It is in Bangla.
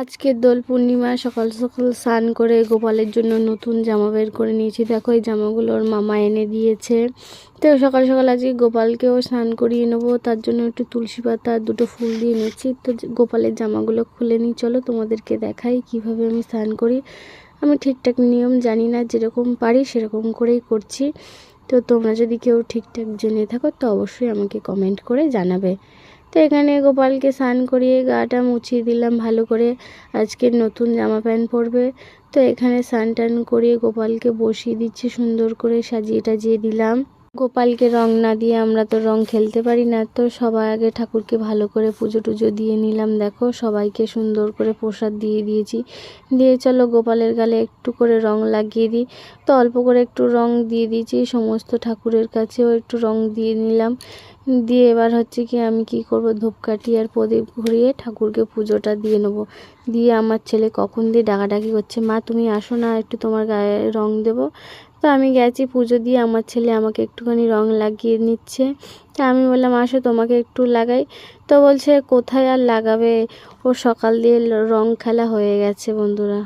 আজকে দোল পূর্ণিমা। সকাল সকাল স্নান করে গোপালের জন্য নতুন জামা বের করে নিয়েছি। দেখো এই জামাগুলো ওর মামা এনে দিয়েছে। তো সকাল সকাল আজকে গোপালকেও স্নান করিয়ে নেবো, তার জন্য একটু তুলসী পাতা আর দুটো ফুল দিয়ে নিচ্ছি। তো গোপালের জামাগুলো খুলে নিই, চলো তোমাদেরকে দেখাই কিভাবে আমি স্নান করি। আমি ঠিকঠাক নিয়ম জানি না, যেরকম পারি সেরকম করেই করছি। তো তোমরা যদি কেউ ঠিকঠাক জেনে থাকো তো অবশ্যই আমাকে কমেন্ট করে জানাবে। তো এখানে গোপালকে স্নান করিয়ে গাটা মুছিয়ে দিলাম ভালো করে। আজকে নতুন জামা প্যান্ট পরবে, তো এখানে স্নান টান করিয়ে গোপালকে বসিয়ে দিচ্ছি, সুন্দর করে সাজিয়ে টাজিয়ে দিলাম। গোপালকে রং না দিয়ে আমরা তো রং খেলতে পারি না, তো সবার আগে ঠাকুরকে ভালো করে পুজো টুজো দিয়ে নিলাম। দেখো সবাইকে সুন্দর করে প্রসাদ দিয়ে দিয়েছি। দিয়ে চলো গোপালের গালে একটু করে রং লাগিয়ে দিই। তো অল্প করে একটু রং দিয়ে দিয়েছি, সমস্ত ঠাকুরের কাছেও একটু রং দিয়ে নিলাম। দিয়ে এবার হচ্ছে কি আমি কি করব, ধূপকাঠি আর প্রদীপ ঘুরিয়ে ঠাকুরকে পুজোটা দিয়ে নেবো। দিয়ে আমার ছেলে কখন দিয়ে ডাকাডাকি করছে, মা তুমি আসো না, একটু তোমার গায়ে রং দেবো। তো আমি গেছি পুজো দিয়ে, আমার ছেলে আমাকে একটুখানি রং লাগিয়ে নিচ্ছে। তা আমি বললাম আসো তোমাকে একটু লাগাই। তো বলছে কোথায় আর লাগাবে, ও সকাল দিয়ে রং খেলা হয়ে গেছে বন্ধুরা।